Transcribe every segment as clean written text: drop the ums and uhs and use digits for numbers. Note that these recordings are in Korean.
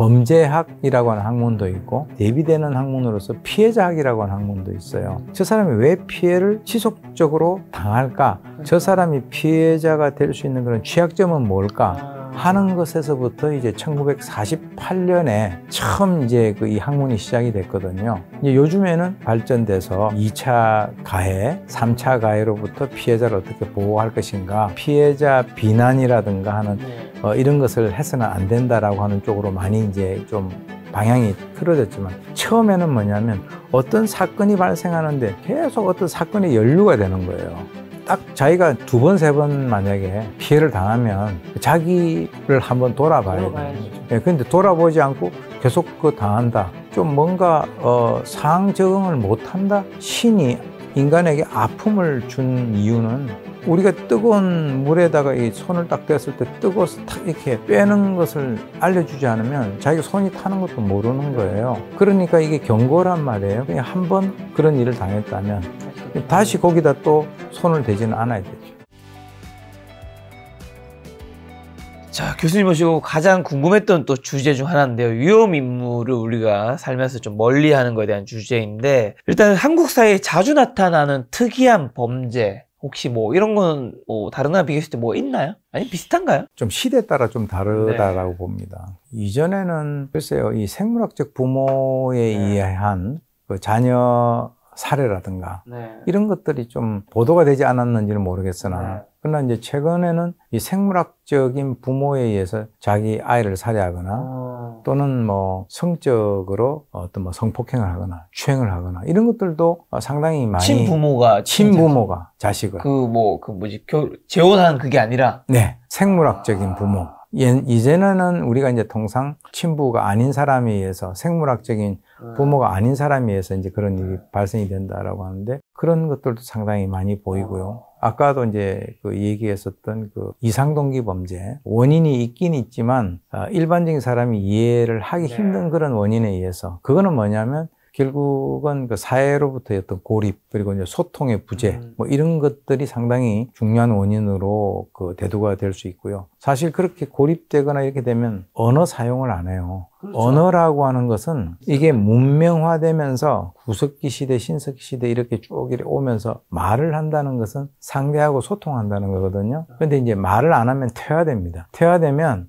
범죄학이라고 하는 학문도 있고 대비되는 학문으로서 피해자학이라고 하는 학문도 있어요. 저 사람이 왜 피해를 지속적으로 당할까? 저 사람이 피해자가 될 수 있는 그런 취약점은 뭘까? 하는 것에서부터 이제 1948년에 처음 이제 이 학문이 시작이 됐거든요. 이제 요즘에는 발전돼서 2차 가해, 3차 가해로부터 피해자를 어떻게 보호할 것인가, 피해자 비난이라든가 하는 이런 것을 해서는 안 된다라고 하는 쪽으로 많이 이제 좀 방향이 틀어졌지만 처음에는 뭐냐면 어떤 사건이 발생하는데 계속 어떤 사건이 연루가 되는 거예요. 딱 자기가 2번, 3번 만약에 피해를 당하면 자기를 한번 돌아봐야 돼요. 예, 근데 돌아보지 않고 계속 당한다. 좀 뭔가 상황 적응을 못한다. 신이 인간에게 아픔을 준 이유는 우리가 뜨거운 물에다가 이 손을 딱 댔을 때 뜨거워서 탁 이렇게 빼는 것을 알려주지 않으면 자기가 손이 타는 것도 모르는 거예요. 그러니까 이게 경고란 말이에요. 그냥 한번 그런 일을 당했다면 다시 거기다 또 손을 대지는 않아야 되죠. 자, 교수님 모시고 가장 궁금했던 또 주제 중 하나인데요. 위험인물을 우리가 살면서 좀 멀리하는 것에 대한 주제인데, 일단 한국 사회에 자주 나타나는 특이한 범죄, 혹시 뭐 이런 건 뭐 다른 나라 비교했을 때 뭐 있나요? 아니 비슷한가요? 좀 시대에 따라 좀 다르다라고 봅니다. 이전에는 글쎄요, 이 생물학적 부모에 의한 그 자녀 사례라든가 이런 것들이 좀 보도가 되지 않았는지는 모르겠으나 그러나 이제 최근에는 이 생물학적인 부모에 의해서 자기 아이를 살해하거나 또는 뭐 성적으로 어떤 뭐 성폭행을 하거나 추행을 하거나 이런 것들도 상당히 많이 친부모가 자식을 재혼한 그게 아니라 생물학적인 부모. 이전에는 우리가 이제 통상 친부가 아닌 사람에 의해서 생물학적인 부모가 아닌 사람에 의해서 이제 그런 일이 발생이 된다라고 하는데 그런 것들도 상당히 많이 보이고요. 아까도 이제 그 얘기했었던 그 이상동기 범죄 원인이 있긴 있지만 일반적인 사람이 이해를 하기 힘든 그런 원인에 의해서 그거는 뭐냐면 결국은 그 사회로부터의 어떤 고립 그리고 이제 소통의 부재 뭐 이런 것들이 상당히 중요한 원인으로 그 대두가 될 수 있고요. 사실 그렇게 고립되거나 이렇게 되면 언어 사용을 안 해요. 그렇죠. 언어라고 하는 것은 이게 문명화되면서 구석기 시대, 신석기 시대 이렇게 쭉 이렇게 오면서 말을 한다는 것은 상대하고 소통한다는 거거든요. 그런데 이제 말을 안 하면 퇴화됩니다. 퇴화되면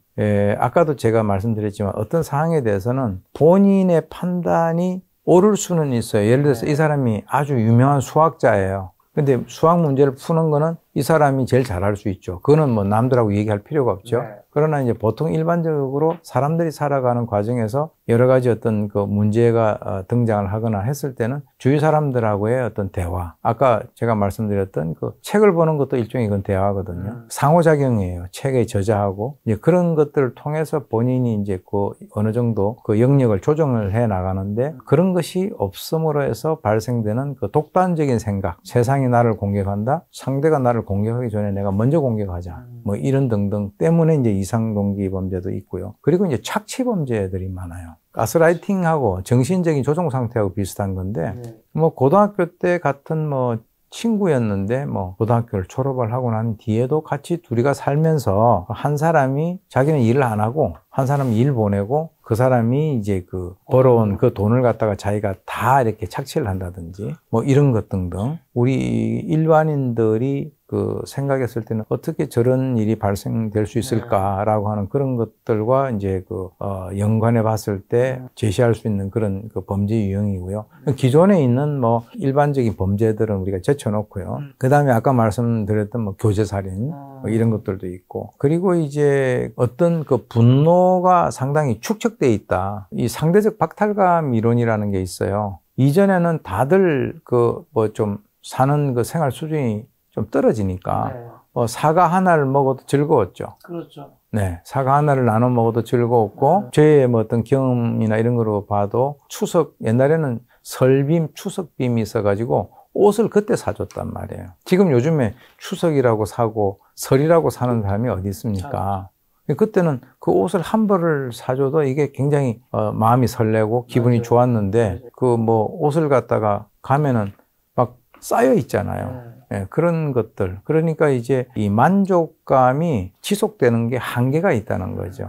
아까도 제가 말씀드렸지만 어떤 상황에 대해서는 본인의 판단이 옳을 수는 있어요. 예를 들어서 이 사람이 아주 유명한 수학자예요. 근데 수학 문제를 푸는 거는 이 사람이 제일 잘할 수 있죠. 그거는 뭐 남들하고 얘기할 필요가 없죠. 그러나 이제 보통 일반적으로 사람들이 살아가는 과정에서 여러 가지 어떤 그 문제가 등장을 하거나 했을 때는 주위 사람들하고의 어떤 대화. 아까 제가 말씀드렸던 그 책을 보는 것도 일종의 그건 대화거든요. 상호작용이에요. 책의 저자하고. 이제 그런 것들을 통해서 본인이 이제 그 어느 정도 그 영역을 조정을 해 나가는데 그런 것이 없음으로 해서 발생되는 그 독단적인 생각. 세상이 나를 공격한다. 상대가 나를 공격하기 전에 내가 먼저 공격하자. 뭐 이런 등등 때문에 이제 이상동기 범죄도 있고요. 그리고 이제 착취 범죄들이 많아요. 가스라이팅하고 정신적인 조종 상태하고 비슷한 건데 뭐 고등학교 때 같은 뭐 친구였는데 뭐 고등학교를 졸업을 하고 난 뒤에도 같이 둘이가 살면서 한 사람이 자기는 일을 안 하고 한 사람이 일 보내고 그 사람이 이제 그 벌어온 그 돈을 갖다가 자기가 다 이렇게 착취를 한다든지 뭐 이런 것 등등 우리 일반인들이 그 생각했을 때는 어떻게 저런 일이 발생될 수 있을까라고 하는 그런 것들과 이제 그 연관해 봤을 때 제시할 수 있는 그런 그 범죄 유형이고요. 기존에 있는 뭐 일반적인 범죄들은 우리가 제쳐놓고요. 그 다음에 아까 말씀드렸던 뭐 교제살인 뭐 이런 것들도 있고 그리고 이제 어떤 그 분노가 상당히 축적돼 있다. 이 상대적 박탈감 이론이라는 게 있어요. 이전에는 다들 그 뭐 좀 사는 그 생활 수준이 좀 떨어지니까 사과 하나를 먹어도 즐거웠죠. 그렇죠. 네, 사과 하나를 나눠 먹어도 즐거웠고 저의 뭐 어떤 경험이나 이런 거로 봐도 추석 옛날에는 설빔, 추석빔이 있어가지고 옷을 그때 사줬단 말이에요. 지금 요즘에 추석이라고 사고 설이라고 사는 사람이 어디 있습니까? 그때는 그 옷을 한 벌을 사줘도 이게 굉장히 마음이 설레고 기분이 좋았는데 그 뭐 옷을 갖다가 가면은 막 쌓여 있잖아요. 네, 그런 것들. 그러니까 이제 이 만족감이 지속되는 게 한계가 있다는 거죠.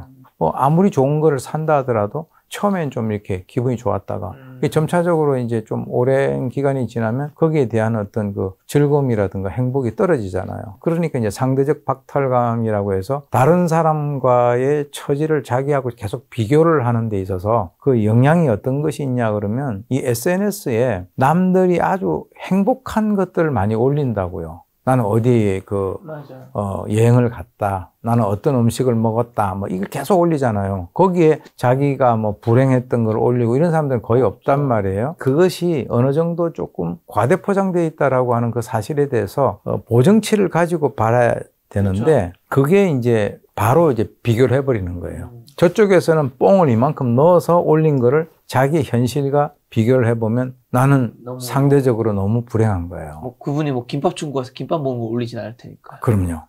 아무리 좋은 거를 산다 하더라도 처음엔 좀 이렇게 기분이 좋았다가 점차적으로 이제 좀 오랜 기간이 지나면 거기에 대한 어떤 그 즐거움이라든가 행복이 떨어지잖아요. 그러니까 이제 상대적 박탈감이라고 해서 다른 사람과의 처지를 자기하고 계속 비교를 하는 데 있어서 그 영향이 어떤 것이 있냐 그러면 이 SNS에 남들이 아주 행복한 것들을 많이 올린다고요. 나는 어디에 여행을 갔다. 나는 어떤 음식을 먹었다. 뭐 이걸 계속 올리잖아요. 거기에 자기가 뭐 불행했던 걸 올리고 이런 사람들은 거의 없단 말이에요. 그것이 어느 정도 조금 과대포장되어 있다라고 하는 그 사실에 대해서 보정치를 가지고 봐야 되는데 그게 이제 바로 이제 비교를 해버리는 거예요. 저쪽에서는 뽕을 이만큼 넣어서 올린 거를 자기 현실과 비교를 해보면 나는 상대적으로 너무 불행한 거예요. 뭐 그분이 뭐 김밥 중고 와서 김밥 먹은 거 올리진 않을 테니까. 그럼요.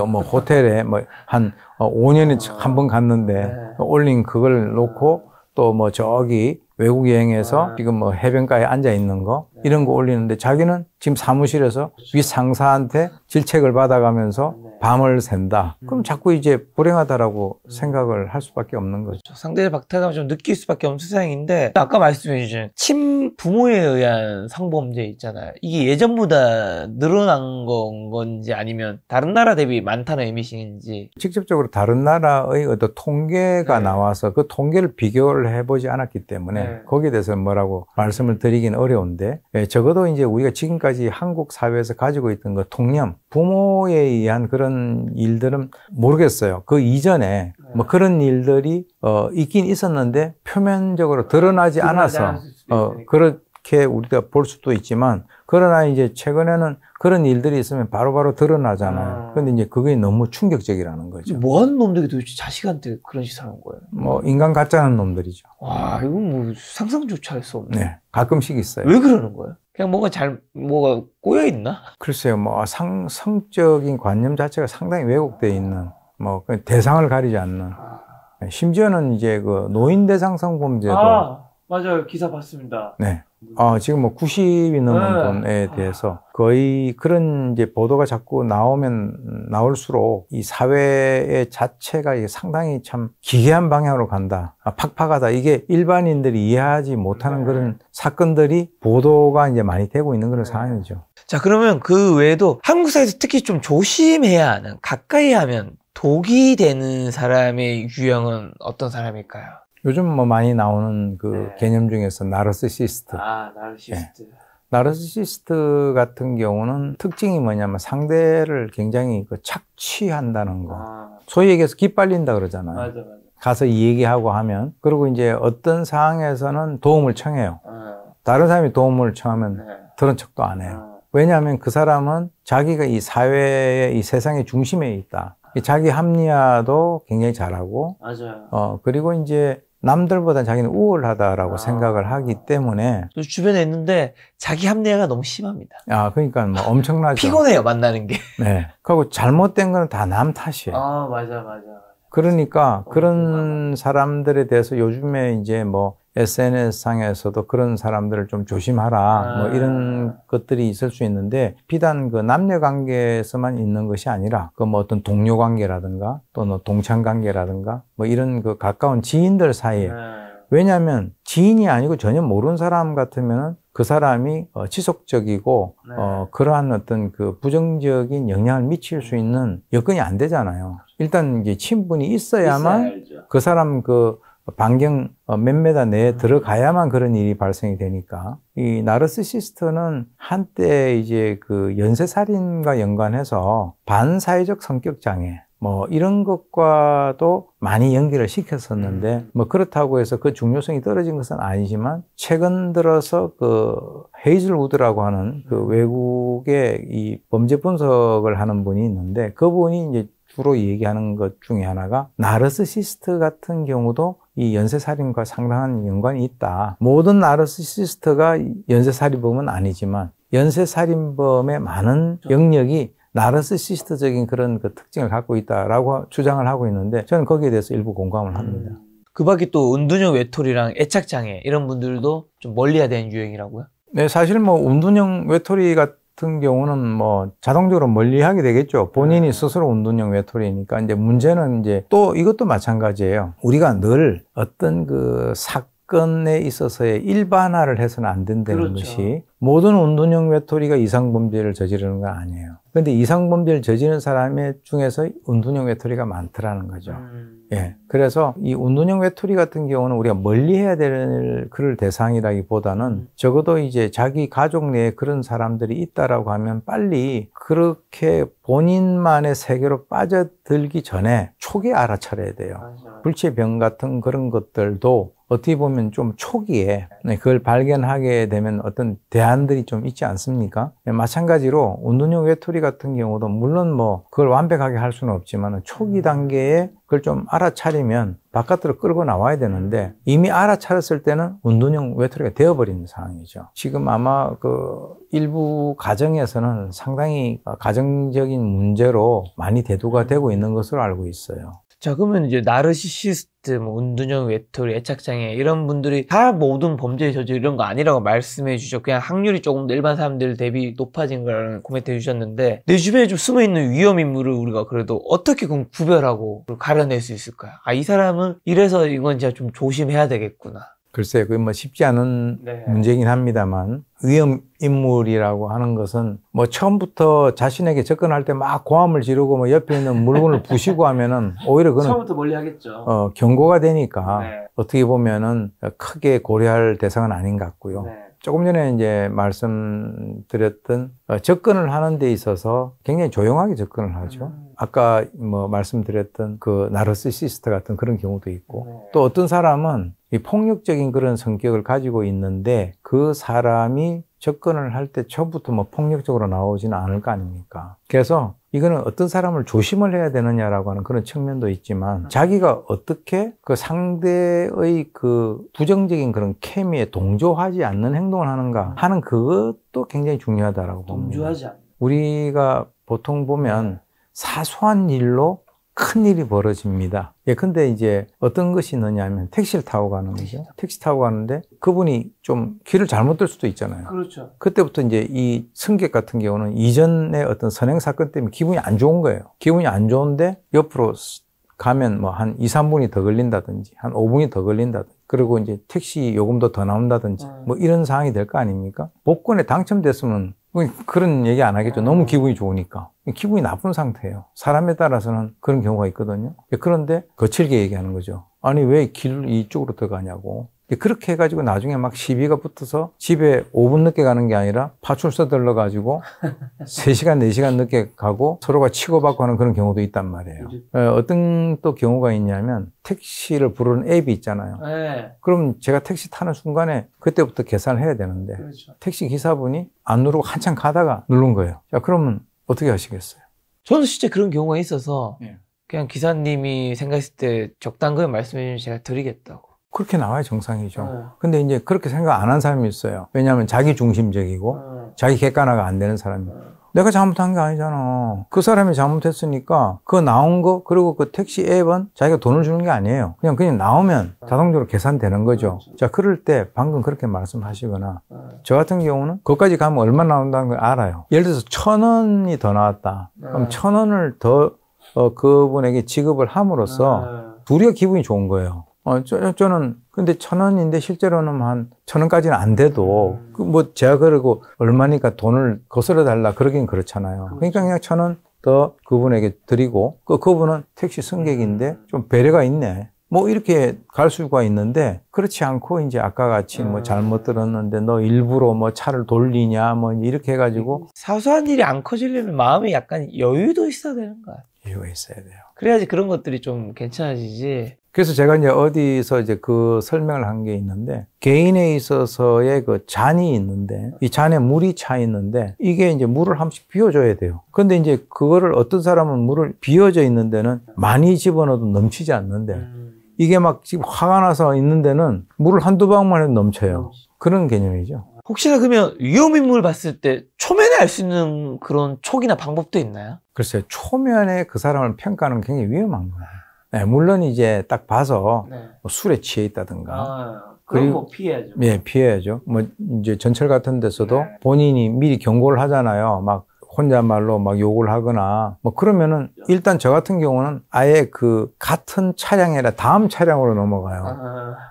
뭐 호텔에 뭐 한 5년에 한 번 갔는데 올린 그걸 놓고 또 뭐 저기 외국 여행에서 지금 뭐 해변가에 앉아 있는 거 이런 거 올리는데 자기는 지금 사무실에서 위 상사한테 질책을 받아가면서 밤을 샌다. 그럼 자꾸 이제 불행하다라고 생각을 할 수밖에 없는 거죠. 상대의 박탈감을 좀 느낄 수밖에 없는 세상인데 아까 말씀해 주신 친부모에 의한 성범죄 있잖아요. 이게 예전보다 늘어난 건지 아니면 다른 나라 대비 많다는 의미신지. 직접적으로 다른 나라의 어떤 통계가 나와서 그 통계를 비교를 해보지 않았기 때문에 거기에 대해서 뭐라고 말씀을 드리긴 어려운데 적어도 이제 우리가 지금까지 한국 사회에서 가지고 있던 그 통념, 부모에 의한 그런 일들은 모르겠어요. 그 이전에 뭐 그런 일들이 있긴 있었는데 표면적으로 드러나지 않아서 그렇게 우리가 볼 수도 있지만 그러나 이제 최근에는 그런 일들이 있으면 바로바로 드러나잖아요. 근데 이제 그게 너무 충격적이라는 거죠. 뭐 하는 놈들이 도대체 자식한테 그런 짓을 하는 거예요? 뭐 인간 같자는 놈들이죠. 와, 이건 뭐 상상조차 할 수 없네. 네, 가끔씩 있어요. 왜 그러는 거예요? 그냥 뭐가 꼬여 있나? 글쎄요, 뭐 성적인 관념 자체가 상당히 왜곡되어 있는 뭐 대상을 가리지 않는 심지어는 이제 그 노인 대상 성범죄도 맞아요. 기사 봤습니다. 네. 지금 뭐 90이 넘은 분에 대해서 거의 그런 이제 보도가 자꾸 나올수록 이 사회의 자체가 상당히 참 기괴한 방향으로 간다. 팍팍하다. 이게 일반인들이 이해하지 못하는 그런 사건들이 보도가 이제 많이 되고 있는 그런 상황이죠. 자, 그러면 그 외에도 한국 사회에서 특히 좀 조심해야 하는, 가까이 하면 독이 되는 사람의 유형은 어떤 사람일까요? 요즘 뭐 많이 나오는 그 개념 중에서 나르시시스트. 나르시시스트. 나르시시스트 같은 경우는 특징이 뭐냐면 상대를 굉장히 착취한다는 거. 소위 얘기해서 기빨린다 그러잖아요. 맞아. 가서 이 얘기하고 하면. 그리고 이제 어떤 상황에서는 도움을 청해요. 다른 사람이 도움을 청하면 들은 척도 안 해요. 왜냐하면 그 사람은 자기가 이 사회의 이 세상의 중심에 있다. 자기 합리화도 굉장히 잘하고. 맞아요. 그리고 이제 남들보다 자기는 우월하다라고 생각을 하기 때문에. 저 주변에 있는데 자기 합리화가 너무 심합니다. 그러니까 뭐 엄청나죠. 피곤해요, 만나는 게. 네. 그리고 잘못된 거는 다 남 탓이에요. 맞아. 그러니까 그런 사람들에 대해서 요즘에 이제 뭐 SNS상에서도 그런 사람들을 좀 조심하라 뭐 이런 것들이 있을 수 있는데 비단 그 남녀 관계에서만 있는 것이 아니라 그 뭐 어떤 동료 관계라든가 또는 동창 관계라든가 뭐 이런 그 가까운 지인들 사이에 왜냐하면 지인이 아니고 전혀 모르는 사람 같으면은 그 사람이 지속적이고 그러한 어떤 그 부정적인 영향을 미칠 수 있는 여건이 안 되잖아요. 일단 이제 친분이 있어야만 그 사람 그 반경 몇 메다 내에 들어가야만 그런 일이 발생이 되니까 이 나르시시스트는 한때 이제 그 연쇄살인과 연관해서 반사회적 성격 장애 뭐 이런 것과도 많이 연결을 시켰었는데 뭐 그렇다고 해서 그 중요성이 떨어진 것은 아니지만 최근 들어서 그 헤이즐우드라고 하는 그 외국의 이 범죄 분석을 하는 분이 있는데 그분이 이제 주로 얘기하는 것 중에 하나가 나르시시스트 같은 경우도 이 연쇄살인과 상당한 연관이 있다. 모든 나르시시스트가 연쇄살인범은 아니지만 연쇄살인범의 많은 영역이 나르시시스트적인 그런 그 특징을 갖고 있다라고 주장을 하고 있는데 저는 거기에 대해서 일부 공감을 합니다. 그 밖에 또 은둔형 외톨이랑 애착장애 이런 분들도 좀 멀리해야 되는 유형이라고요? 네, 사실 뭐 은둔형 외톨이 같은 같은 경우는 뭐 자동적으로 멀리하게 되겠죠. 본인이 스스로 운동용 외톨이니까. 이제 문제는 이제 또 이것도 마찬가지예요. 우리가 늘 어떤 그 사건에 있어서의 일반화를 해서는 안 된다는 그렇죠. 것이 모든 운동용 외톨이가 이상범죄를 저지르는 건 아니에요. 그런데 이상범죄를 저지르는 사람 중에서 운동용 외톨이가 많더라는 거죠. 예. 그래서 이 운동용 외톨이 같은 경우는 우리가 멀리 해야 될 그럴 대상이라기보다는 적어도 이제 자기 가족 내에 그런 사람들이 있다라고 하면 빨리 그렇게 본인만의 세계로 빠져들기 전에 초기에 알아차려야 돼요. 맞아요. 불치병 같은 그런 것들도 어떻게 보면 좀 초기에 그걸 발견하게 되면 어떤 대안들이 좀 있지 않습니까? 마찬가지로 운동용 외톨이 같은 경우도 물론 뭐 그걸 완벽하게 할 수는 없지만 초기 단계에 그걸 좀 알아차리면 바깥으로 끌고 나와야 되는데 이미 알아차렸을 때는 운동용 외톨이가 되어버리는 상황이죠. 지금 아마 그 일부 가정에서는 상당히 가정적인 문제로 많이 대두가 되고 있는 것으로 알고 있어요. 자, 그러면 이제 나르시시스트, 뭐 운동형 외톨이, 애착장애 이런 분들이 다 모든 범죄에 저지르 이런 거 아니라고 말씀해 주셨고 그냥 확률이 조금 더 일반 사람들 대비 높아진 거라는 코멘트 해주셨는데 내 주변에 좀 숨어있는 위험 인물을 우리가 그래도 어떻게 그럼 구별하고 가려낼 수 있을까요? 아, 이 사람은 이래서 이건 진짜 좀 조심해야 되겠구나. 글쎄요, 그게 뭐 쉽지 않은 문제이긴 합니다만 위험 인물이라고 하는 것은 뭐 처음부터 자신에게 접근할 때 막 고함을 지르고 뭐 옆에 있는 물건을 부시고 하면은 오히려 그는 처음부터 멀리 하겠죠. 경고가 되니까 어떻게 보면은 크게 고려할 대상은 아닌 것 같고요. 조금 전에 이제 말씀드렸던 접근을 하는 데 있어서 굉장히 조용하게 접근을 하죠. 아까 뭐 말씀드렸던 그 나르시시스트 같은 그런 경우도 있고 또 어떤 사람은 이 폭력적인 그런 성격을 가지고 있는데 그 사람이 접근을 할 때 처음부터 뭐 폭력적으로 나오지는 않을 거 아닙니까? 그래서 이거는 어떤 사람을 조심을 해야 되느냐라고 하는 그런 측면도 있지만 자기가 어떻게 그 상대의 그 부정적인 그런 케미에 동조하지 않는 행동을 하는가 하는 그것도 굉장히 중요하다라고 봅니다. 동조하지 않는. 우리가 보통 보면 사소한 일로 큰 일이 벌어집니다. 예, 근데 이제 어떤 것이 있느냐 하면 택시를 타고 가는 거죠. 택시 타고 가는데 그분이 좀 길을 잘못 들 수도 있잖아요. 그렇죠. 그때부터 이제 이 승객 같은 경우는 이전에 어떤 선행 사건 때문에 기분이 안 좋은 거예요. 기분이 안 좋은데 옆으로 가면 뭐 한 2, 3분이 더 걸린다든지 한 5분이 더 걸린다든지 그리고 이제 택시 요금도 더 나온다든지 뭐 이런 상황이 될 거 아닙니까? 복권에 당첨됐으면 그런 얘기 안 하겠죠. 너무 기분이 좋으니까. 기분이 나쁜 상태예요. 사람에 따라서는 그런 경우가 있거든요. 그런데 거칠게 얘기하는 거죠. 아니 왜 길 이쪽으로 들어가냐고. 그렇게 해가지고 나중에 막 시비가 붙어서 집에 5분 늦게 가는 게 아니라 파출소 들러가지고 3시간, 4시간 늦게 가고 서로가 치고받고 하는 그런 경우도 있단 말이에요. 어떤 또 경우가 있냐면 택시를 부르는 앱이 있잖아요. 그럼 제가 택시 타는 순간에 그때부터 계산을 해야 되는데 택시 기사분이 안 누르고 한참 가다가 누른 거예요. 자, 그러면 어떻게 하시겠어요? 저는 진짜 그런 경우가 있어서 그냥 기사님이 생각했을 때 적당하게 말씀해 주시면 제가 드리겠다고. 그렇게 나와야 정상이죠. 근데 이제 그렇게 생각 안 한 사람이 있어요. 왜냐하면 자기 중심적이고 자기 객관화가 안 되는 사람이. 내가 잘못한 게 아니잖아. 그 사람이 잘못했으니까 그거 나온 거 그리고 그 택시 앱은 자기가 돈을 주는 게 아니에요. 그냥 나오면 자동적으로 계산되는 거죠. 자, 그럴 때 방금 그렇게 말씀하시거나 저 같은 경우는 거기까지 가면 얼마 나온다는 걸 알아요. 예를 들어서 1,000원이 더 나왔다. 그럼 1,000원을 더 그분에게 지급을 함으로써 둘이가 기분이 좋은 거예요. 저는 근데 1,000원인데 실제로는 한 1,000원까지는 안 돼도 뭐 제가 그러고 얼마니까 돈을 거스러 달라 그러긴 그렇잖아요. 그러니까 그냥 1,000원 더 그분에게 드리고 그분은 택시 승객인데 좀 배려가 있네. 뭐 이렇게 갈 수가 있는데 그렇지 않고 이제 아까 같이 뭐 잘못 들었는데 너 일부러 뭐 차를 돌리냐 뭐 이렇게 해가지고 사소한 일이 안 커지려면 마음에 약간 여유도 있어야 되는 거야. 여유가 있어야 돼요. 그래야지 그런 것들이 좀 괜찮아지지. 그래서 제가 이제 어디서 이제 그 설명을 한 게 있는데 개인에 있어서의 그 잔이 있는데 이 잔에 물이 차 있는데 이게 이제 물을 한 번씩 비워줘야 돼요. 근데 이제 그거를 어떤 사람은 물을 비워져 있는 데는 많이 집어넣어도 넘치지 않는데 이게 막 지금 화가 나서 있는 데는 물을 한두 방울만 해도 넘쳐요. 그런 개념이죠. 혹시나 그러면 위험인물 봤을 때 초면에 알 수 있는 그런 촉이나 방법도 있나요? 글쎄요. 초면에 그 사람을 평가하는 게 굉장히 위험한 거예요. 네, 물론 이제 딱 봐서 뭐 술에 취해 있다든가 그럼 뭐 피해야죠. 예, 피해야죠. 뭐 이제 전철 같은 데서도 네. 본인이 미리 경고를 하잖아요. 막 혼잣말로 막 욕을 하거나 뭐 그러면은 일단 저 같은 경우는 아예 그 같은 차량이 아니라 다음 차량으로 넘어가요.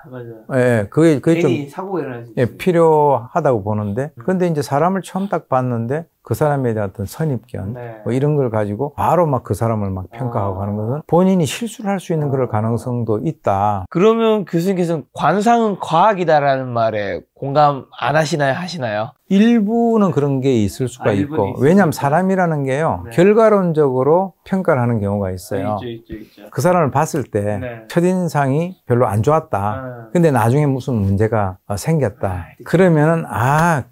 맞아요. 예, 그게 괜히 좀 사고가 일어나지. 예, 필요하다고 보는데 그런데 이제 사람을 처음 딱 봤는데 그 사람에 대한 어떤 선입견 네. 뭐 이런 걸 가지고 바로 막 그 사람을 막 평가하고 하는 것은 본인이 실수를 할 수 있는 그럴 가능성도 있다. 그러면 교수님께서는 관상은 과학이다라는 말에 공감 안 하시나요? 하시나요? 일부는 그런 게 있을 수가 일부는 있고 있으니까. 왜냐하면 사람이라는 게요 네. 결과론적으로 평가를 하는 경우가 있어요. 있죠. 그 사람을 봤을 때 네. 첫인상이 별로 안 좋았다. 근데 나중에 무슨 문제가 생겼다. 그러면은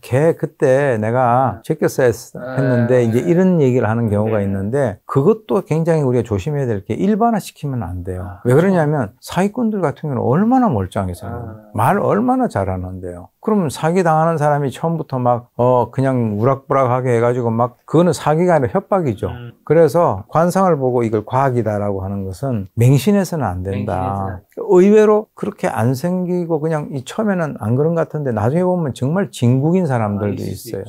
걔 그때 내가 제꼈어야 했는데 이제 이런 얘기를 하는 경우가 네. 있는데 그것도 굉장히 우리가 조심해야 될 게 일반화시키면 안 돼요. 왜 그러냐면 사기꾼들 같은 경우는 얼마나 멀쩡해서 말 얼마나 잘하는데요. 그러면 사기 당하는 사람이 처음부터 막 그냥 우락부락하게 해가지고 막 그거는 사기가 아니라 협박이죠. 그래서 관상을 보고 이걸 과학이다라고 하는 것은 맹신해서는 안 된다. 의외로 그렇게 안 생기고 그냥 이 처음에는 안 그런 것 같은데 나중에 보면 정말 진국인 사람들도 있어요.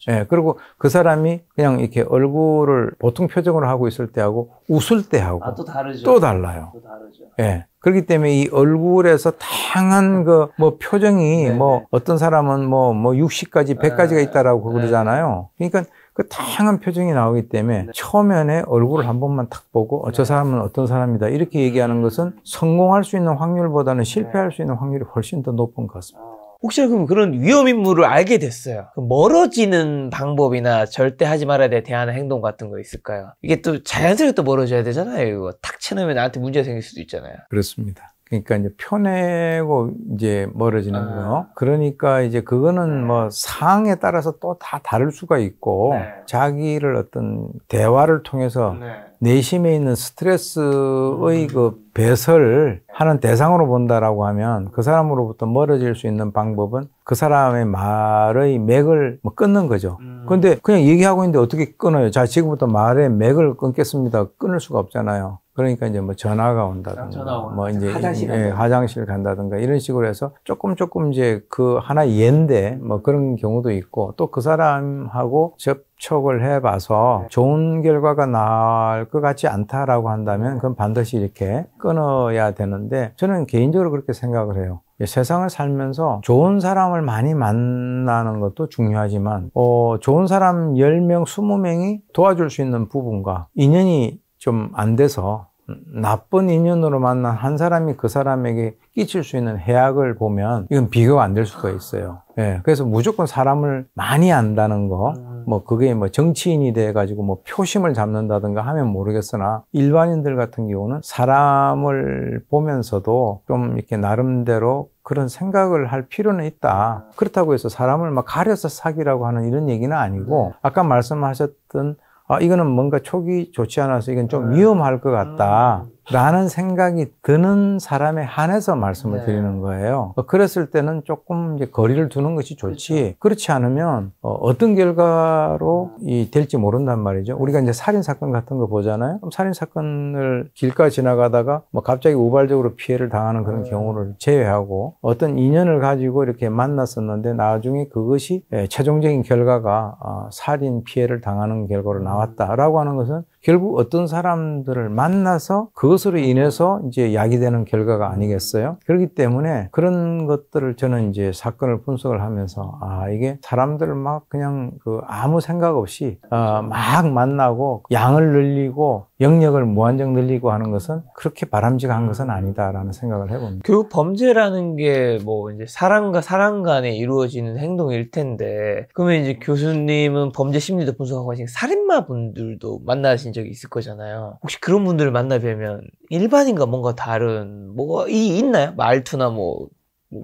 예, 그리고 그 사람이 그냥 이렇게 얼굴을 보통 표정으로 하고 있을 때하고 웃을 때하고 또 다르죠. 또 달라요. 또 다르죠. 예. 그렇기 때문에 이 얼굴에서 다양한 뭐 표정이 네네. 뭐 어떤 사람은 뭐 60가지, 100가지가 있다라고 그러잖아요. 그러니까 그 다양한 표정이 나오기 때문에 처음에는 얼굴을 한 번만 탁 보고 저 사람은 어떤 사람이다 이렇게 얘기하는 것은 성공할 수 있는 확률보다는 실패할 수 있는 확률이 훨씬 더 높은 것 같습니다. 혹시 그럼 그런 위험인물을 알게 됐어요. 그럼 멀어지는 방법이나 절대 하지 말아야 대하는 행동 같은 거 있을까요? 이게 또 자연스럽게 또 멀어져야 되잖아요. 이거 탁 치면 나한테 문제가 생길 수도 있잖아요. 그렇습니다. 그러니까 이제 펴내고 이제 멀어지는 거. 그러니까 이제 그거는 뭐 상황에 따라서 또 다 다를 수가 있고 자기를 어떤 대화를 통해서 내심에 있는 스트레스의 그 배설을 하는 대상으로 본다라고 하면 그 사람으로부터 멀어질 수 있는 방법은 그 사람의 말의 맥을 뭐 끊는 거죠. 그런데 그냥 얘기하고 있는데 어떻게 끊어요? 자, 지금부터 말의 맥을 끊겠습니다. 끊을 수가 없잖아요. 그러니까 이제 뭐 전화가 온다든가, 뭐 이제 화장실 간다든가 이런 식으로 해서 조금 이제 그 하나 예인데 뭐 그런 경우도 있고 또 그 사람하고 접촉을 해봐서 좋은 결과가 나올 것 같지 않다라고 한다면 그건 반드시 이렇게 끊어야 되는데 저는 개인적으로 그렇게 생각을 해요. 세상을 살면서 좋은 사람을 많이 만나는 것도 중요하지만 좋은 사람 10명, 20명이 도와줄 수 있는 부분과 인연이 좀 안 돼서 나쁜 인연으로 만난 한 사람이 그 사람에게 끼칠 수 있는 해악을 보면 이건 비교가 안 될 수가 있어요. 예, 그래서 무조건 사람을 많이 안다는 거, 뭐 그게 뭐 정치인이 돼가지고 뭐 표심을 잡는다든가 하면 모르겠으나 일반인들 같은 경우는 사람을 보면서도 좀 이렇게 나름대로 그런 생각을 할 필요는 있다. 그렇다고 해서 사람을 막 가려서 사기라고 하는 이런 얘기는 아니고 아까 말씀하셨던 이거는 뭔가 촉이 좋지 않아서 이건 좀 위험할 것 같다. 라는 생각이 드는 사람에 한해서 말씀을 드리는 거예요. 그랬을 때는 조금 이제 거리를 두는 것이 좋지. 그렇지 않으면 어떤 결과로 될지 모른단 말이죠. 우리가 이제 살인사건 같은 거 보잖아요. 그럼 살인사건을 길가 지나가다가 뭐 갑자기 우발적으로 피해를 당하는 그런 경우를 제외하고 어떤 인연을 가지고 이렇게 만났었는데 나중에 그것이 최종적인 결과가 살인 피해를 당하는 결과로 나왔다라고 하는 것은 결국 어떤 사람들을 만나서 그것으로 인해서 이제 야기되는 결과가 아니겠어요? 그렇기 때문에 그런 것들을 저는 이제 사건을 분석을 하면서 이게 사람들을 막 그냥 아무 생각 없이 막 만나고 양을 늘리고 영역을 무한정 늘리고 하는 것은 그렇게 바람직한 것은 아니다라는 생각을 해봅니다. 결국 범죄라는 게 뭐 이제 사람과 사람 간에 이루어지는 행동일 텐데 그러면 이제 교수님은 범죄 심리도 분석하고 하시는 살인마 분들도 만나신 적이 있을 거잖아요. 혹시 그런 분들을 만나뵈면 일반인과 뭔가 다른 뭐가 있나요? 말투나 뭐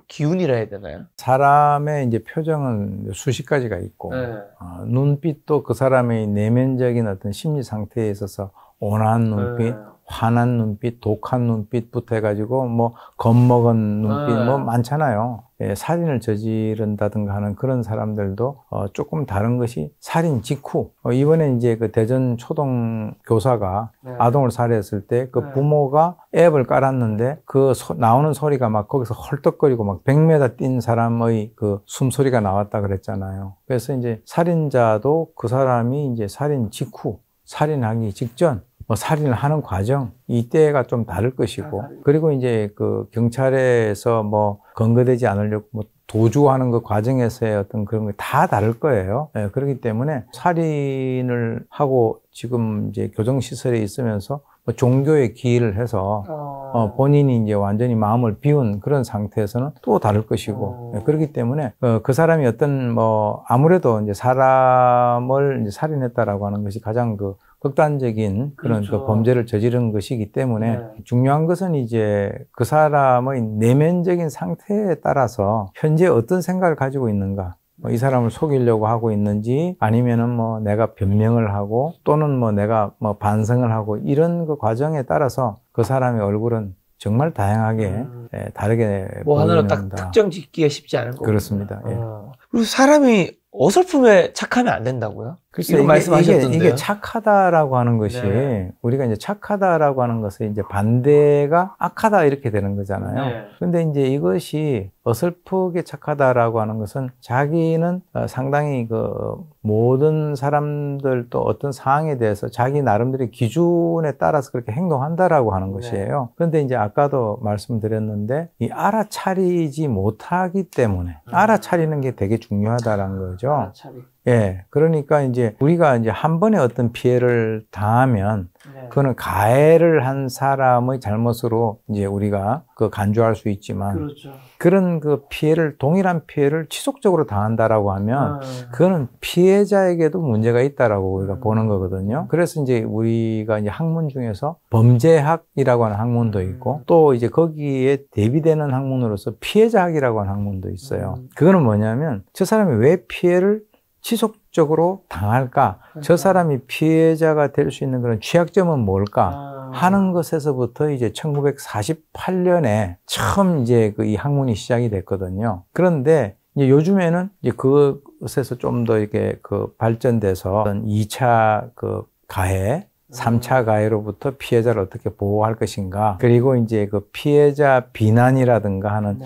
기운이라 해야 되나요? 사람의 이제 표정은 수십 가지가 있고 눈빛도 그 사람의 내면적인 어떤 심리 상태에 있어서 온화한 눈빛, 화난 눈빛, 독한 눈빛부터 해가지고 뭐 겁먹은 눈빛 뭐 많잖아요. 예, 살인을 저지른다든가 하는 그런 사람들도 조금 다른 것이 살인 직후 이번에 이제 그 대전 초등 교사가 아동을 살해했을 때 그 부모가 앱을 깔았는데 그 나오는 소리가 막 거기서 헐떡거리고 막 100m 뛴 사람의 그 숨소리가 나왔다 그랬잖아요. 그래서 이제 살인자도 그 사람이 이제 살인 직후, 살인하기 직전 살인을 하는 과정, 이때가 좀 다를 것이고, 그리고 이제 그 경찰에서 뭐 검거되지 않으려고 뭐 도주하는 그 과정에서의 어떤 그런 게 다 다를 거예요. 예, 그렇기 때문에 살인을 하고 지금 이제 교정시설에 있으면서 뭐 종교에 기일을 해서 본인이 이제 완전히 마음을 비운 그런 상태에서는 또 다를 것이고, 예, 그렇기 때문에 그 사람이 어떤 뭐 아무래도 이제 사람을 이제 살인했다라고 하는 것이 가장 그 극단적인 그런 그렇죠. 그 범죄를 저지른 것이기 때문에 중요한 것은 이제 그 사람의 내면적인 상태에 따라서 현재 어떤 생각을 가지고 있는가, 뭐 이 사람을 속이려고 하고 있는지 아니면은 뭐 내가 변명을 하고 또는 뭐 내가 뭐 반성을 하고 이런 그 과정에 따라서 그 사람의 얼굴은 정말 다양하게 다르게 뭐 하나로 딱 보이는다. 특정 짓기가 쉽지 않은 거고. 그렇습니다. 예. 그리고 사람이 어설픔에 착하면 안 된다고요? 글쎄, 이런 말씀하셨던데요. 이게 착하다라고 하는 것이 우리가 이제 착하다라고 하는 것은 이제 반대가 악하다 이렇게 되는 거잖아요. 그런데 이제 이것이 어설프게 착하다라고 하는 것은 자기는 상당히 그 모든 사람들 또 어떤 상황에 대해서 자기 나름대로의 기준에 따라서 그렇게 행동한다라고 하는 것이에요. 그런데 이제 아까도 말씀드렸는데 이 알아차리지 못하기 때문에 알아차리는 게 되게 중요하다라는 거죠. 알아차리. 예, 그러니까 이제 우리가 이제 한 번에 어떤 피해를 당하면 그거는 가해를 한 사람의 잘못으로 이제 우리가 그 간주할 수 있지만 그런 그 피해를 동일한 피해를 지속적으로 당한다라고 하면 그거는 피해자에게도 문제가 있다라고 우리가 보는 거거든요. 그래서 이제 우리가 이제 학문 중에서 범죄학이라고 하는 학문도 있고 또 이제 거기에 대비되는 학문으로서 피해자학이라고 하는 학문도 있어요. 그거는 뭐냐면 저 사람이 왜 피해를 지속적으로 당할까? 저 사람이 피해자가 될 수 있는 그런 취약점은 뭘까? 하는 것에서부터 이제 1948년에 처음 이제 그 이 학문이 시작이 됐거든요. 그런데 이제 요즘에는 이제 그것에서 좀 더 이렇게 그 발전돼서 2차 그 가해, 3차 가해로부터 피해자를 어떻게 보호할 것인가. 그리고 이제 그 피해자 비난이라든가 하는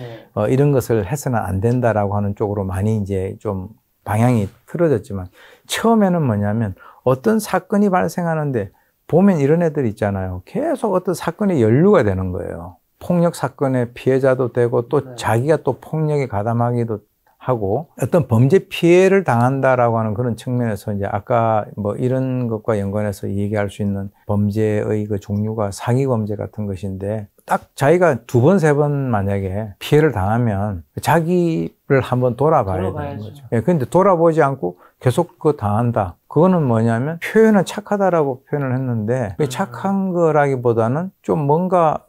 이런 것을 해서는 안 된다라고 하는 쪽으로 많이 이제 좀 방향이 틀어졌지만 처음에는 뭐냐면 어떤 사건이 발생하는데 보면 이런 애들 있잖아요. 계속 어떤 사건에 연루가 되는 거예요. 폭력 사건의 피해자도 되고 또 자기가 또 폭력에 가담하기도 하고 어떤 범죄 피해를 당한다라고 하는 그런 측면에서 이제 아까 뭐 이런 것과 연관해서 얘기할 수 있는 범죄의 그 종류가 사기 범죄 같은 것인데 딱 자기가 2번, 3번 만약에 피해를 당하면 자기를 한번 돌아봐야 되는 거죠. 예, 근데 돌아보지 않고 계속 그거 당한다. 그거는 뭐냐면 표현은 착하다라고 표현을 했는데 착한 거라기보다는 좀 뭔가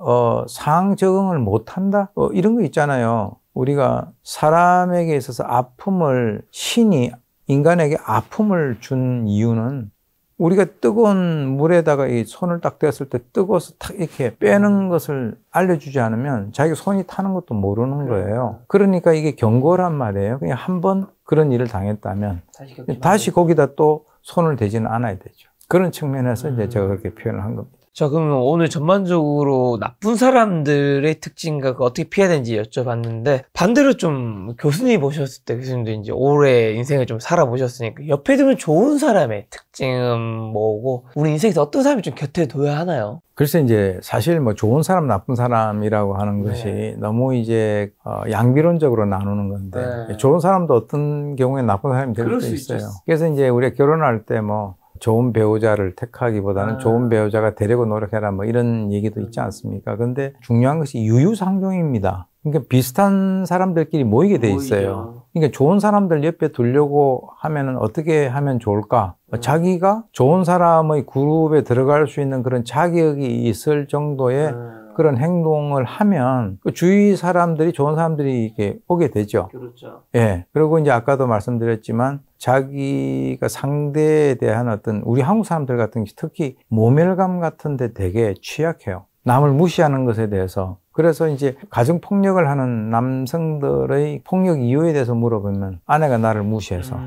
상황 적응을 못한다? 이런 거 있잖아요. 우리가 사람에게 있어서 아픔을 신이 인간에게 아픔을 준 이유는 우리가 뜨거운 물에다가 이 손을 딱 댔을 때 뜨거워서 탁 이렇게 빼는 것을 알려주지 않으면 자기가 손이 타는 것도 모르는 거예요. 그러니까 이게 경고란 말이에요. 그냥 한번 그런 일을 당했다면 다시 거기다 또 손을 대지는 않아야 되죠. 그런 측면에서 이제 제가 그렇게 표현을 한 겁니다. 자, 그러면 오늘 전반적으로 나쁜 사람들의 특징과 어떻게 피해야 되는지 여쭤봤는데 반대로 좀 교수님이 보셨을 때 교수님도 이제 오래 인생을 좀 살아보셨으니까 옆에 두면 좋은 사람의 특징은 뭐고 우리 인생에서 어떤 사람이 좀 곁에 둬야 하나요? 글쎄 이제 사실 뭐 좋은 사람 나쁜 사람이라고 하는 것이 너무 이제 양비론적으로 나누는 건데 좋은 사람도 어떤 경우에 나쁜 사람이 될 수도 있어요. 그래서 이제 우리가 결혼할 때 뭐 좋은 배우자를 택하기보다는 좋은 배우자가 되려고 노력해라 뭐 이런 얘기도 있지 않습니까? 근데 중요한 것이 유유상종입니다. 그러니까 비슷한 사람들끼리 모이게 돼 있어요. 그러니까 좋은 사람들 옆에 두려고 하면은 어떻게 하면 좋을까? 자기가 좋은 사람의 그룹에 들어갈 수 있는 그런 자격이 있을 정도의 그런 행동을 하면 그 주위 사람들이 좋은 사람들이 이렇게 오게 되죠. 그렇죠. 예. 그리고 이제 아까도 말씀드렸지만 자기가 상대에 대한 어떤 우리 한국 사람들 같은 경우 특히 모멸감 같은 데 되게 취약해요. 남을 무시하는 것에 대해서. 그래서 이제 가정폭력을 하는 남성들의 폭력 이유에 대해서 물어보면 아내가 나를 무시해서.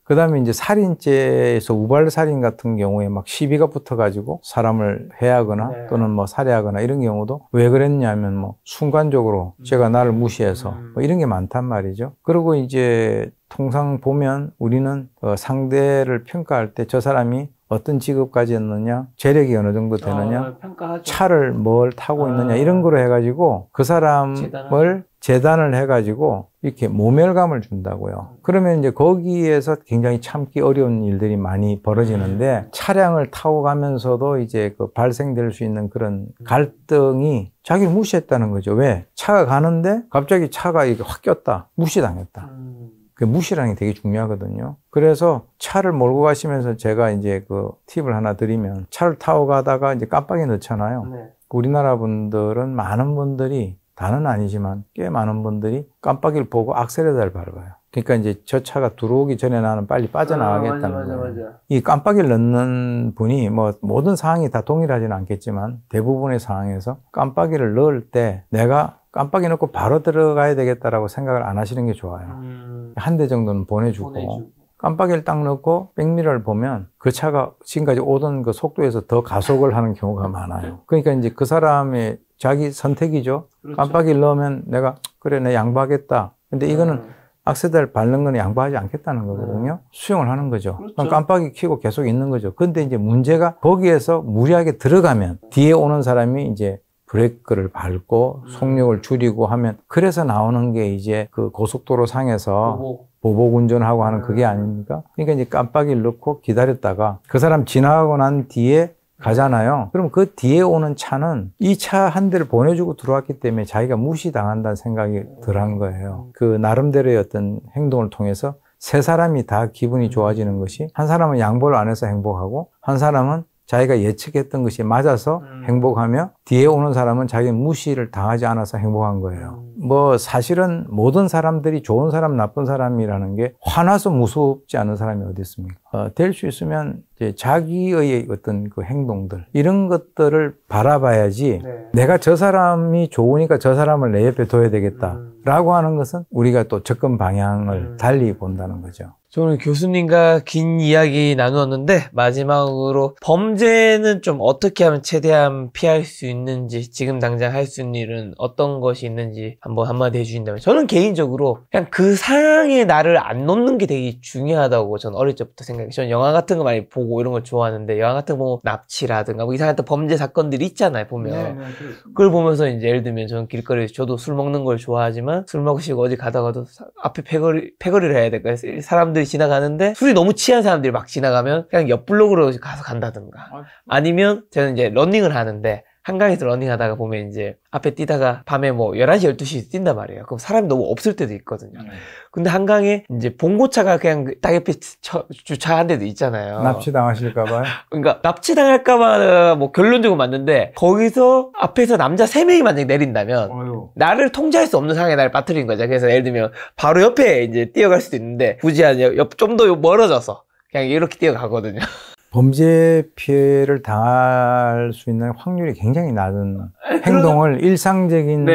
그 다음에 이제 살인죄에서 우발살인 같은 경우에 막 시비가 붙어가지고 사람을 해하거나 네. 또는 뭐 살해하거나 이런 경우도 왜 그랬냐면 뭐 순간적으로 제가 나를 무시해서 뭐 이런 게 많단 말이죠. 그리고 이제 통상 보면 우리는 상대를 평가할 때 저 사람이 어떤 직업까지였느냐, 재력이 어느 정도 되느냐, 평가하죠. 차를 뭘 타고 있느냐 이런 거로 해가지고 그 사람을 재단을 해가지고 이렇게 모멸감을 준다고요. 그러면 이제 거기에서 굉장히 참기 어려운 일들이 많이 벌어지는데 차량을 타고 가면서도 이제 그 발생될 수 있는 그런 갈등이 자기를 무시했다는 거죠. 왜? 차가 가는데 갑자기 차가 이렇게 확 꼈다. 무시당했다. 그 무시라는 게 되게 중요하거든요. 그래서 차를 몰고 가시면서 제가 이제 그 팁을 하나 드리면 차를 타고 가다가 이제 깜빡이 넣잖아요. 네. 우리나라 분들은 많은 분들이 다는 아니지만 꽤 많은 분들이 깜빡이를 보고 악셀레터를 밟아요. 그러니까 이제 저 차가 들어오기 전에 나는 빨리 빠져나가겠다는 거예요. 맞아. 이 깜빡이를 넣는 분이 뭐 모든 상황이 다 동일하지는 않겠지만 대부분의 상황에서 깜빡이를 넣을 때 내가 깜빡이 넣고 바로 들어가야 되겠다라고 생각을 안 하시는 게 좋아요. 한 대 정도는 보내주고 깜빡이를 딱 넣고 백미러를 보면 그 차가 지금까지 오던 그 속도에서 더 가속을 하는 경우가 많아요. 그러니까 이제 그 사람의 자기 선택이죠. 그렇죠. 깜빡이를 넣으면 내가 그래 내 양보하겠다. 근데 이거는 악셀레터를 밟는 건 양보하지 않겠다는 거거든요. 수용을 하는 거죠. 그렇죠. 그럼 깜빡이 켜고 계속 있는 거죠. 근데 이제 문제가 거기에서 무리하게 들어가면 뒤에 오는 사람이 이제 브레이크를 밟고 속력을 줄이고 하면 그래서 나오는 게 이제 그 고속도로 상에서 보복 운전하고 하는 그게 아닙니까? 그러니까 이제 깜빡이를 넣고 기다렸다가 그 사람 지나가고 난 뒤에 가잖아요. 그럼 그 뒤에 오는 차는 이 차 한 대를 보내주고 들어왔기 때문에 자기가 무시당한다는 생각이 덜한 거예요. 그 나름대로의 어떤 행동을 통해서 세 사람이 다 기분이 좋아지는 것이 한 사람은 양보를 안 해서 행복하고 한 사람은 자기가 예측했던 것이 맞아서 행복하며 뒤에 오는 사람은 자기 무시를 당하지 않아서 행복한 거예요. 뭐 사실은 모든 사람들이 좋은 사람, 나쁜 사람이라는 게 화나서 무섭지 않은 사람이 어디 있습니까? 될 수 있으면 이제 자기의 어떤 그 행동들 이런 것들을 바라봐야지 내가 저 사람이 좋으니까 저 사람을 내 옆에 둬야 되겠다라고 하는 것은 우리가 또 접근 방향을 달리 본다는 거죠. 저는 교수님과 긴 이야기 나누었는데 마지막으로 범죄는 좀 어떻게 하면 최대한 피할 수 있는지 지금 당장 할 수 있는 일은 어떤 것이 있는지 한번 한마디 해주신다면 저는 개인적으로 그냥 그 상황에 나를 안 놓는 게 되게 중요하다고 저는 어릴 적부터 생각해요. 저는 영화 같은 거 많이 보고 이런 걸 좋아하는데 영화 같은 거 보면 납치라든가 뭐 이상한 범죄 사건들이 있잖아요 보면 그걸 보면서 이제 예를 들면 저는 길거리에서 저도 술 먹는 걸 좋아하지만 술 먹으시고 어디 가다가도 앞에 패거리를 해야 될까요? 사람들이 지나가는데 술이 너무 취한 사람들이 막 지나가면 그냥 옆 블록으로 가서 간다든가 아니면 저는 이제 러닝을 하는데 한강에서 러닝하다가 보면 이제 앞에 뛰다가 밤에 뭐 11시, 12시 뛴단 말이에요. 그럼 사람이 너무 없을 때도 있거든요. 근데 한강에 이제 봉고차가 그냥 딱 옆에 주차한 데도 있잖아요. 납치당하실까봐요? 그러니까 납치당할까봐 뭐 결론적으로 맞는데 거기서 앞에서 남자 3명이 만약에 내린다면 나를 통제할 수 없는 상황에 나를 빠뜨린 거죠. 그래서 예를 들면 바로 옆에 이제 뛰어갈 수도 있는데 굳이 좀 더 멀어져서 그냥 이렇게 뛰어가거든요. 범죄 피해를 당할 수 있는 확률이 굉장히 낮은 행동을 일상적인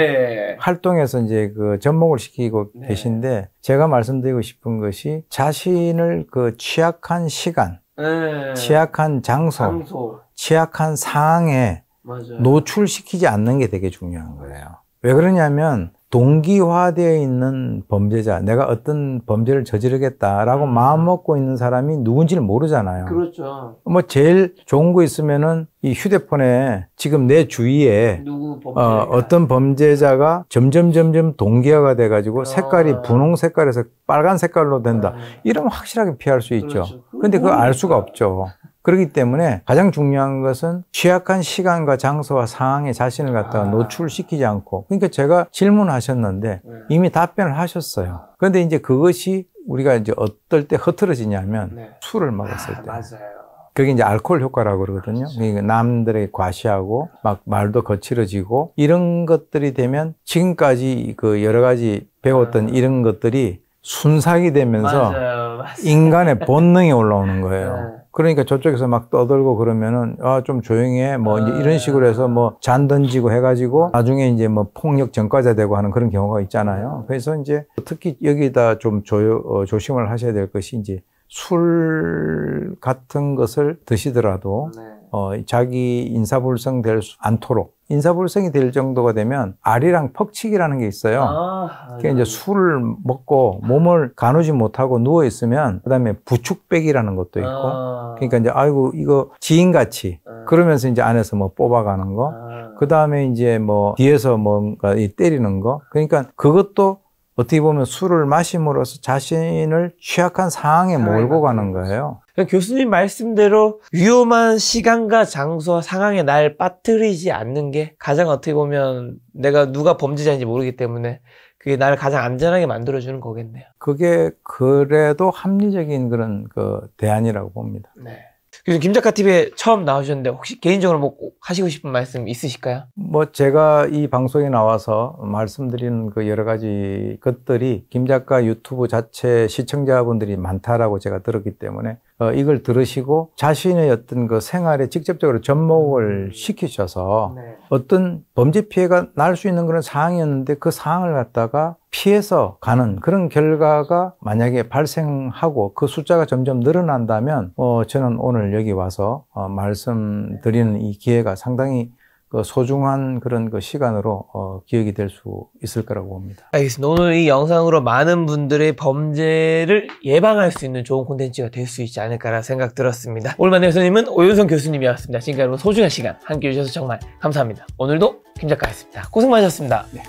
활동에서 이제 그 접목을 시키고 계신데 제가 말씀드리고 싶은 것이 자신을 그 취약한 시간, 취약한 장소, 취약한 상황에 노출시키지 않는 게 되게 중요한 거예요. 왜 그러냐면 동기화되어 있는 범죄자, 내가 어떤 범죄를 저지르겠다라고 마음 먹고 있는 사람이 누군지를 모르잖아요. 그렇죠. 뭐 제일 좋은 거 있으면은 이 휴대폰에 지금 내 주위에 어떤 범죄자가 점점 동기화가 돼가지고 색깔이 분홍 색깔에서 빨간 색깔로 된다. 이러면 확실하게 피할 수 있죠. 그렇죠. 근데 그거 알 수가 없죠. 그렇기 때문에 가장 중요한 것은 취약한 시간과 장소와 상황에 자신을 갖다가 노출시키지 않고 그러니까 제가 질문하셨는데 이미 답변을 하셨어요. 그런데 이제 그것이 우리가 이제 어떨 때 흐트러지냐면 술을 먹었을 때. 맞아요. 그게 이제 알코올 효과라고 그러거든요. 그러니까 남들에게 과시하고 막 말도 거칠어지고 이런 것들이 되면 지금까지 그 여러 가지 배웠던 이런 것들이 순삭이 되면서 맞아요. 인간의 본능이 올라오는 거예요. 네. 그러니까 저쪽에서 막 떠들고 그러면은 좀 조용히 해. 뭐 이제 이런 식으로 해서 뭐 잔 던지고 해가지고 나중에 이제 뭐 폭력 전과자 되고 하는 그런 경우가 있잖아요. 그래서 이제 특히 여기다 좀 조심을 하셔야 될 것이 이제 술 같은 것을 드시더라도 자기 인사불성 될 수 않도록, 인사불성이 될 정도가 되면 아리랑 퍽치기라는 게 있어요. 그게 이제 술을 먹고 몸을 가누지 못하고 누워 있으면 그다음에 부축배기라는 것도 있고, 그러니까 이제 아이고 이거 지인같이 그러면서 이제 안에서 뭐 뽑아가는 거, 그다음에 이제 뭐 뒤에서 뭔가 때리는 거, 그러니까 그것도 어떻게 보면 술을 마심으로써 자신을 취약한 상황에 몰고 가는 거예요. 교수님 말씀대로 위험한 시간과 장소와 상황에 날 빠뜨리지 않는 게 가장 어떻게 보면 내가 누가 범죄자인지 모르기 때문에 그게 나를 가장 안전하게 만들어주는 거겠네요. 그게 그래도 합리적인 그런 대안이라고 봅니다. 네. 교수님, 김작가TV에 처음 나오셨는데 혹시 개인적으로 뭐 꼭 하시고 싶은 말씀 있으실까요? 뭐 제가 이 방송에 나와서 말씀드리는 그 여러 가지 것들이 김작가 유튜브 자체 시청자분들이 많다라고 제가 들었기 때문에 이걸 들으시고 자신의 어떤 그 생활에 직접적으로 접목을 시키셔서 어떤 범죄 피해가 날 수 있는 그런 상황이었는데 그 상황을 갖다가 피해서 가는 그런 결과가 만약에 발생하고 그 숫자가 점점 늘어난다면 저는 오늘 여기 와서 말씀드리는 이 기회가 상당히 소중한 그런 시간으로 기억이 될 수 있을 거라고 봅니다. 알겠습니다. 오늘 이 영상으로 많은 분들의 범죄를 예방할 수 있는 좋은 콘텐츠가 될 수 있지 않을까라는 생각 들었습니다. 오늘 만난 교수님은 오윤성 교수님이었습니다. 지금까지 여러분 소중한 시간 함께 해주셔서 정말 감사합니다. 오늘도 김 작가였습니다. 고생 많으셨습니다. 네.